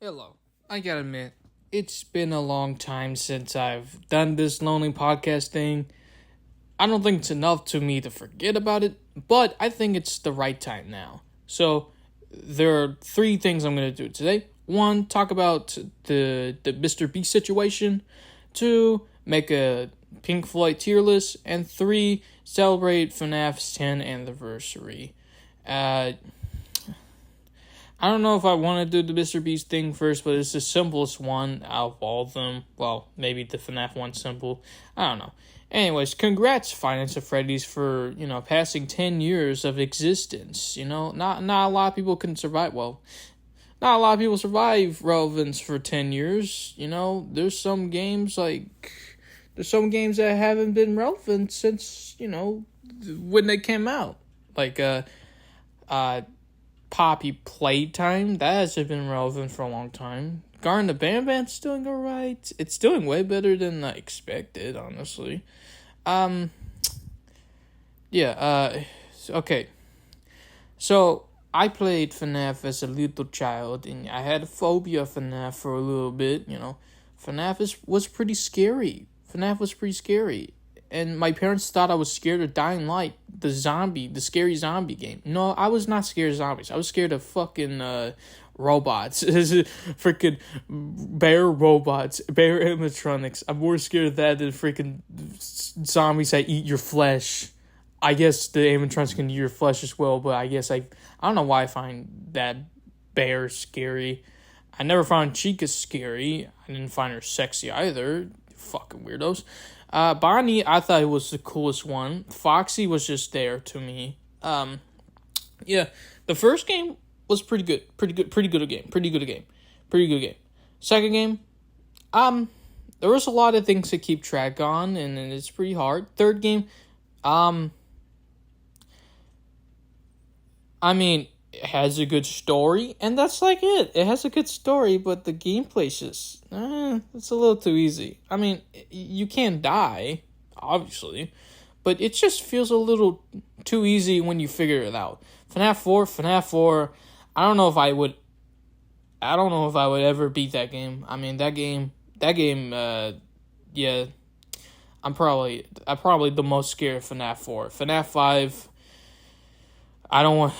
Hello. I gotta admit, it's been a long time since I've done this lonely podcast thing. I don't think it's enough to me to forget about it, but I think it's the right time now. So, there are three things I'm gonna do today. One, talk about the Mr. Beast situation. Two, make a Pink Floyd tier list. And three, celebrate FNAF's 10th anniversary. I don't know if I want to do the Mr. Beast thing first, but it's the simplest one out of all of them. Well, maybe the FNAF one's simple. I don't know. Anyways, congrats, Finance of Freddy's, for, passing 10 years of existence. Not a lot of people can survive. Well, not a lot of people survive relevance for 10 years. There's some games that haven't been relevant since, when they came out. Like, Poppy Playtime, that hasn't been relevant for a long time. Garden the Band's doing alright. It's doing way better than I expected, honestly. Okay. So, I played FNAF as a little child, and I had a phobia of FNAF for a little bit, FNAF was pretty scary. FNAF was pretty scary. And my parents thought I was scared of Dying Light, the scary zombie game. No, I was not scared of zombies. I was scared of fucking robots. Freaking bear robots, bear animatronics. I'm more scared of that than freaking zombies that eat your flesh. I guess the animatronics can eat your flesh as well, but I guess I don't know why I find that bear scary. I never found Chica scary. I didn't find her sexy either. Fucking weirdos. Bonnie, I thought it was the coolest one. Foxy was just there to me. The first game was pretty good game. Second game, there was a lot of things to keep track on, and it's pretty hard. Third game, it has a good story, and that's like it. It has a good story, but the gameplay's just, it's a little too easy. You can't die, obviously, but it just feels a little too easy when you figure it out. FNAF 4, I don't know if I would ever beat that game. I'm probably the most scared of FNAF 4. FNAF 5, I don't want...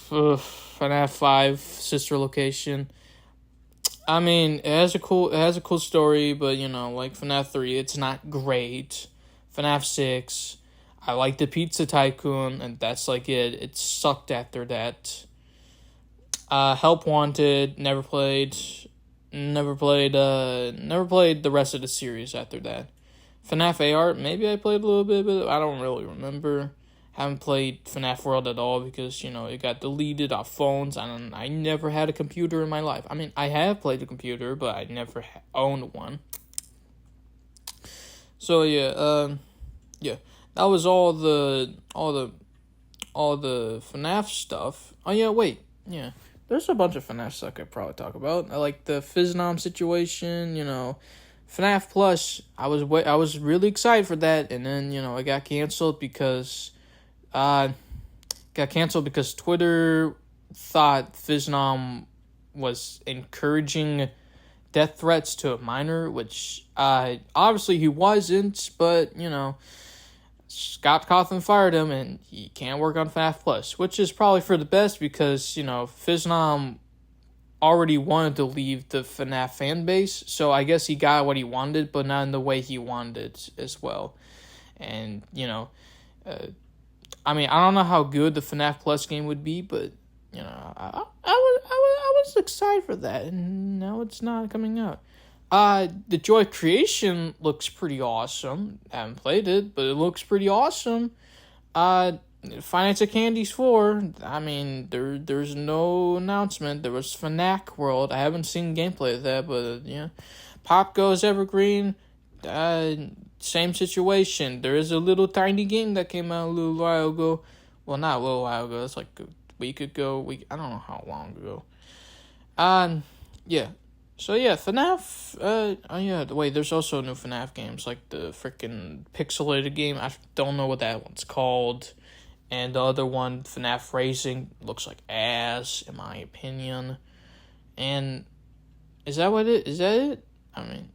FNAF 5 sister location. It has a cool story, but like FNAF 3, it's not great. FNAF 6, I like the Pizza Tycoon, and that's like it. It sucked after that. Help Wanted, never played the rest of the series after that. FNAF AR, maybe I played a little bit, but I don't really remember. Haven't played FNAF World at all because, it got deleted off phones. I never had a computer in my life. I have played a computer, but I never owned one. So, that was all the FNAF stuff. Oh, yeah, wait. Yeah. There's a bunch of FNAF stuff I could probably talk about. I like the FNAF situation, FNAF Plus, I was really excited for that, and then, it got canceled because... Twitter thought Fiznam was encouraging death threats to a minor, which obviously he wasn't, but Scott Cawthon fired him and he can't work on FNAF Plus, which is probably for the best because Fiznam already wanted to leave the FNAF fan base, so I guess he got what he wanted, but not in the way he wanted it as well. And I don't know how good the FNAF Plus game would be, but I was excited for that, and now it's not coming out. The Joy Creation looks pretty awesome. I haven't played it, but it looks pretty awesome. Finance of Candies 4. There's no announcement. There was FNAC World. I haven't seen gameplay of that, but Pop Goes Evergreen. Same situation. There is a little tiny game that came out a little while ago. Well, not a little while ago. It's like a week ago. I don't know how long ago. So, FNAF. Wait, there's also new FNAF games, like the freaking pixelated game. I don't know what that one's called. And the other one, FNAF Racing, looks like ass, in my opinion. And is that what it is? That it? I mean,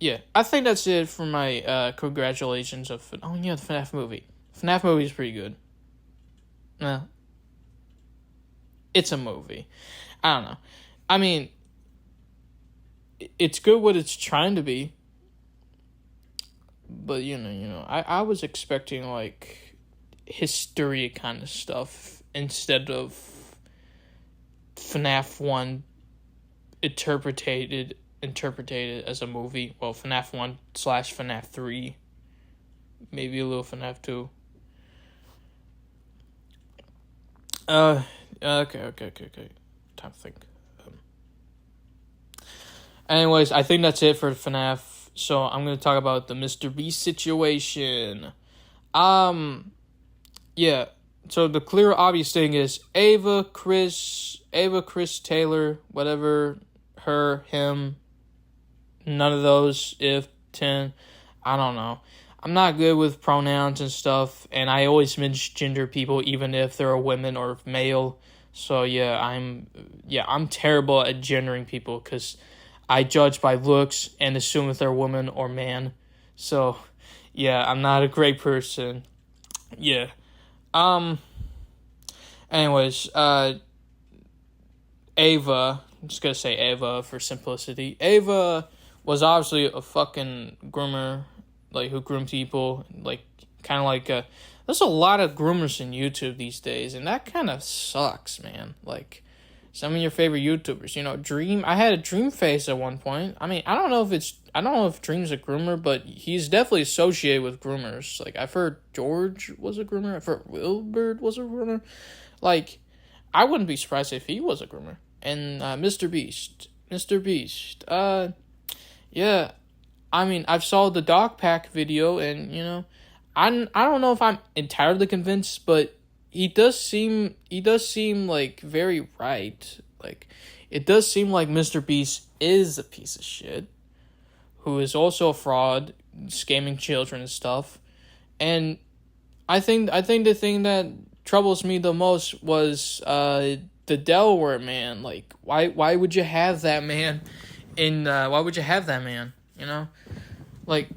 yeah. I think that's it for my congratulations of. Oh yeah, the FNAF movie. FNAF movie is pretty good. It's a movie. I don't know. I mean, it's good what it's trying to be. But I was expecting like history kind of stuff instead of FNAF 1 interpreted as a movie. Well, FNAF 1 / FNAF 3. Maybe a little FNAF 2. Okay. Time to think. Anyways, I think that's it for FNAF. So I'm gonna talk about the Mr. Beast situation. Yeah. So the clear, obvious thing is Ava, Chris, Taylor, whatever, her, him. None of those. If 10, I don't know. I'm not good with pronouns and stuff, and I always misgender people, even if they're a women or male. So yeah, I'm terrible at gendering people because I judge by looks and assume if they're woman or man. So yeah, I'm not a great person. Yeah. Anyways, Ava. I'm just gonna say Ava for simplicity. Ava was obviously a fucking groomer, like who groomed people, like kind of like there's a lot of groomers in YouTube these days, and that kind of sucks, man. Like some of your favorite YouTubers, Dream. I had a Dream Face at one point. I mean, I don't know if Dream's a groomer, but he's definitely associated with groomers. Like I've heard George was a groomer. I've heard Wilbur was a groomer. Like I wouldn't be surprised if he was a groomer. And Mr. Beast, yeah. I mean, I've saw the dog pack video, and I don't know if I'm entirely convinced, but he does seem like very right. Like it does seem like Mr. Beast is a piece of shit, who is also a fraud, scamming children and stuff. And I think the thing that troubles me the most was the Delaware man. Like why would you have that man why would you have that man? Like,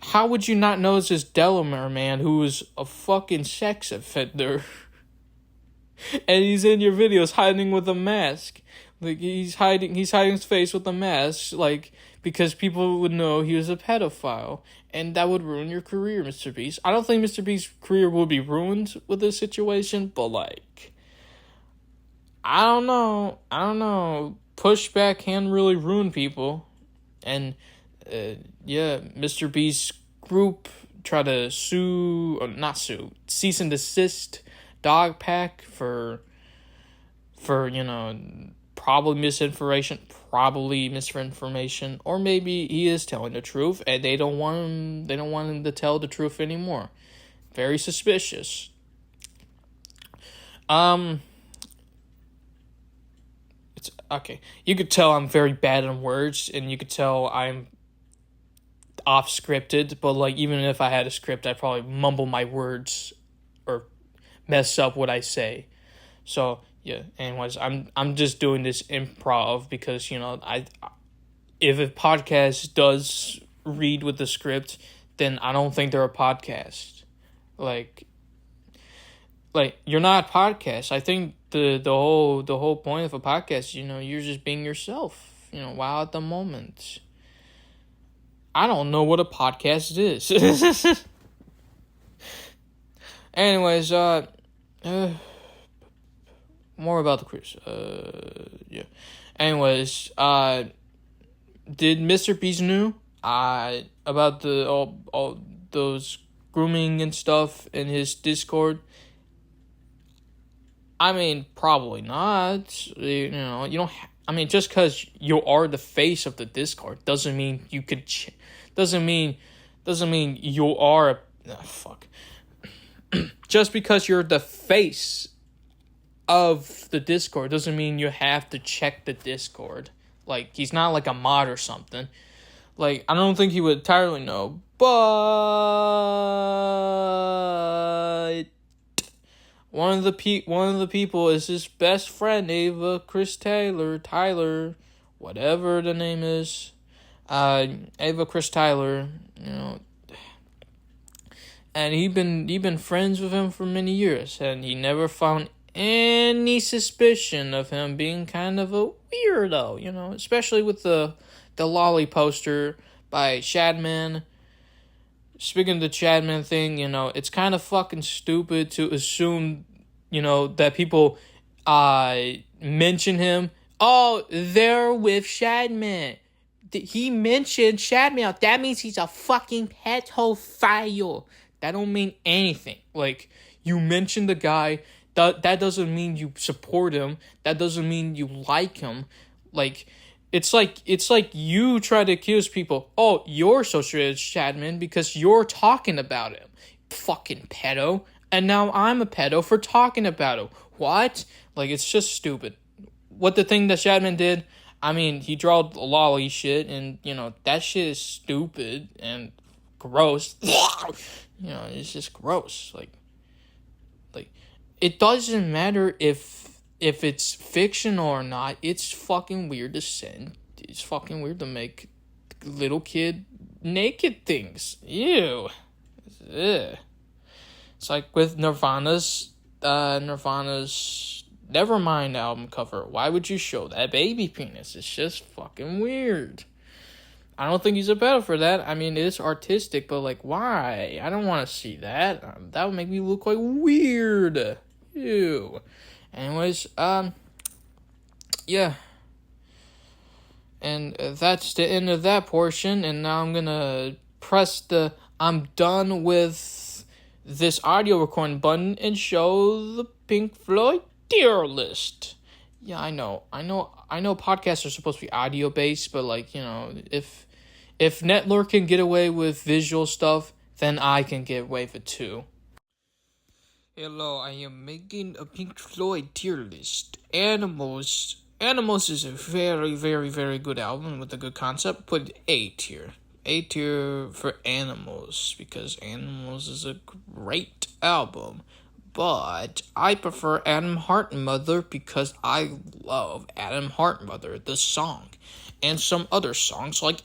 how would you not know it's this Delaware man who is a fucking sex offender? And he's in your videos hiding with a mask. Like, he's hiding his face with a mask, like, because people would know he was a pedophile. And that would ruin your career, Mr. Beast. I don't think Mr. Beast's career will be ruined with this situation, but, like, I don't know. Pushback can really ruin people. And Mr. Beast's group try to cease and desist dog pack for probably misinformation, or maybe he is telling the truth and they don't want him to tell the truth anymore. Very suspicious. It's okay. You could tell I'm very bad in words, and you could tell I'm off scripted, but like even if I had a script, I'd probably mumble my words or mess up what I say. So yeah, anyways, I'm just doing this improv because if a podcast does read with the script, then I don't think they're a podcast. Like you're not a podcast. I think the whole point of a podcast, you're just being yourself, while at the moment. I don't know what a podcast is. Anyways, more about the cruise. Yeah. Anyways, did Mr. Beast knew about the all those grooming and stuff in his Discord? I mean, probably not. You don't. I mean, just because you are the face of the Discord doesn't mean you could. Doesn't mean you are. Fuck. Just because you're the face of the Discord doesn't mean you have to check the Discord. Like, he's not like a mod or something. Like, I don't think he would entirely know, but one of the people is his best friend, Tyler, whatever the name is. Ava Chris Tyler, and he been friends with him for many years, and he never found any suspicion of him being kind of a weirdo, especially with the lolly poster by Shadman. Speaking of the Chadman thing, it's kind of fucking stupid to assume, that people mention him. Oh, they're with Shadman. He mentioned Shadman. That means he's a fucking pedophile. That don't mean anything. Like, you mention the guy, that doesn't mean you support him. That doesn't mean you like him. Like, it's like you try to accuse people, oh, you're associated with Shadman because you're talking about him. Fucking pedo. And now I'm a pedo for talking about him. What? Like, it's just stupid. What the thing that Shadman did, I mean, he drawed lolly shit, and, that shit is stupid and gross. It's just gross. Like, it doesn't matter if it's fictional or not. It's fucking weird to send. It's fucking weird to make little kid naked things. Ew. Ugh. It's like with Nirvana's Nevermind album cover. Why would you show that baby penis? It's just fucking weird. I don't think he's a pedo for that. I mean, it's artistic, but like, why? I don't want to see that. That would make me look like weird. Ew. Anyways, yeah. And that's the end of that portion, and now I'm gonna press the I'm done with this audio recording button and show the Pink Floyd tier list. Yeah, I know podcasts are supposed to be audio based, but like, if Netlur can get away with visual stuff, then I can get away with it too. Hello, I am making a Pink Floyd tier list. Animals is a very, very, very good album with a good concept. Put A tier. A tier for Animals, because Animals is a great album. But I prefer Adam Heartmother because I love Adam Heartmother, the song. And some other songs like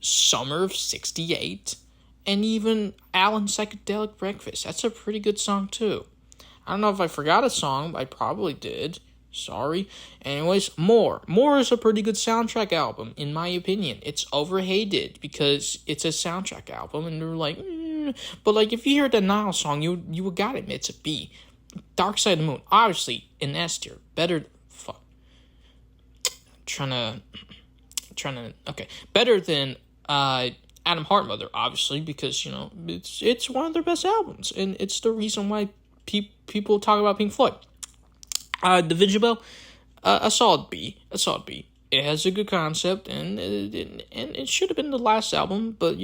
Summer of 68. And even Alan's Psychedelic Breakfast. That's a pretty good song, too. I don't know if I forgot a song, but I probably did. Sorry. Anyways, More. More is a pretty good soundtrack album, in my opinion. It's overhated because it's a soundtrack album, and they're like, But, like, if you hear the Nile song, you gotta admit it's a B. Dark Side of the Moon. Obviously, an S tier. Better... Okay. Better than, Adam Heartmother, obviously, because, it's one of their best albums, and it's the reason why people talk about Pink Floyd. Division Bell, a solid B. It has a good concept, and it should have been the last album, but,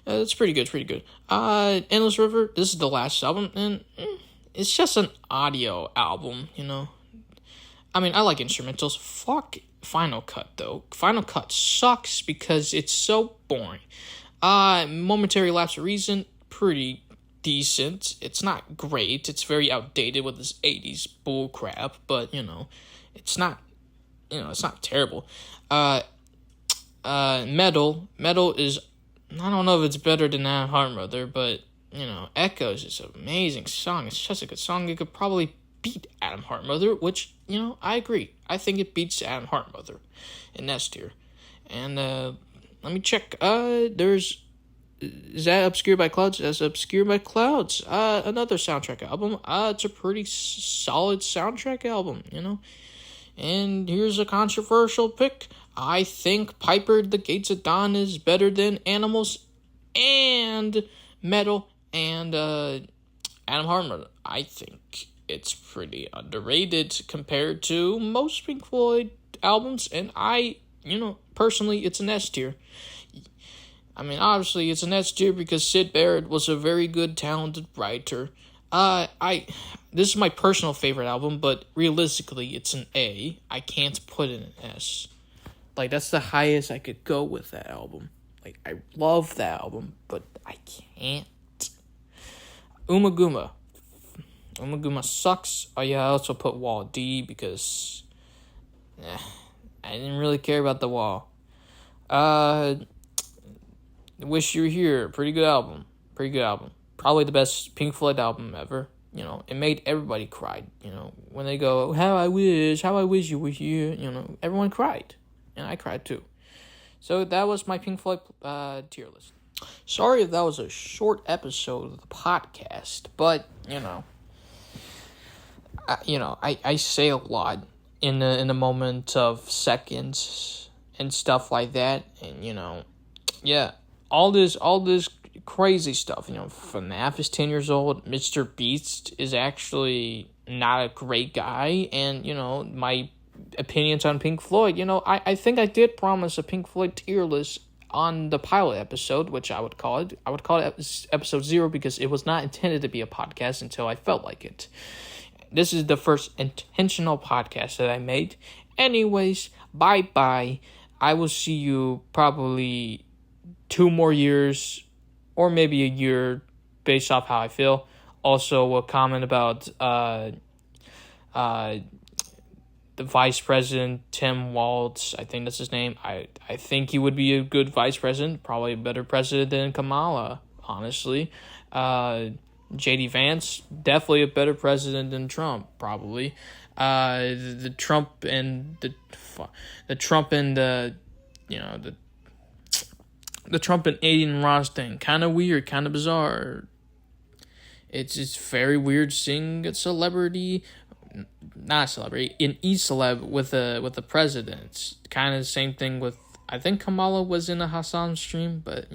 it's pretty good. Endless River, this is the last album, and it's just an audio album, I mean, I like instrumentals. Fuck Final Cut, though. Final Cut sucks because it's so boring. Momentary Lapse of Reason, pretty decent. It's not great. It's very outdated with this 80s bull crap, but, it's not terrible. Metal is, I don't know if it's better than Adam Heartmother, but, Echoes is an amazing song. It's just a good song. It could probably beat Adam Heartmother, which, I agree. I think it beats Adam Heartmother in S tier. And, let me check. Is that Obscured by Clouds? That's Obscured by Clouds. Another soundtrack album. It's a pretty solid soundtrack album, And here's a controversial pick. I think Piper the Gates of Dawn is better than Animals and Metal and Adam Heartmother. I think it's pretty underrated compared to most Pink Floyd albums, and personally, it's an S tier. I mean, obviously, it's an S tier because Syd Barrett was a very good, talented writer. This is my personal favorite album, but realistically, it's an A. I can't put it in an S. Like, that's the highest I could go with that album. Like, I love that album, but I can't. Uma Guma. Umaguma sucks. Oh yeah, I also put Wall D because I didn't really care about the Wall. Wish You Were Here. Pretty good album. Probably the best Pink Floyd album ever. It made everybody cry. When they go, how I wish you were here. Everyone cried, and I cried too. So that was my Pink Floyd tier list. Sorry if that was a short episode of the podcast, but I say a lot in the moment of seconds and stuff like that, and yeah, all this crazy stuff. FNAF is 10 years old. Mr. Beast is actually not a great guy, and my opinions on Pink Floyd. I think I did promise a Pink Floyd tier list on the pilot episode, which I would call it episode 0 because it was not intended to be a podcast until I felt like it. This is the first intentional podcast that I made. Anyways, bye. I will see you probably 2 more years or maybe a year based off how I feel. Also, a comment about the vice president, Tim Walz, I think that's his name. I think he would be a good vice president, probably a better president than Kamala, honestly. J.D. Vance, definitely a better president than Trump, probably. The Trump and the Trump and the Trump and Aiden Ross thing, kind of weird, kind of bizarre. It's very weird seeing a celebrity, not a celebrity, an e-celeb with a president. Kind of the same thing with, I think Kamala was in a Hassan stream, but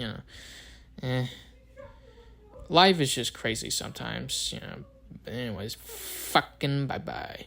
life is just crazy sometimes, But anyways, fucking bye-bye.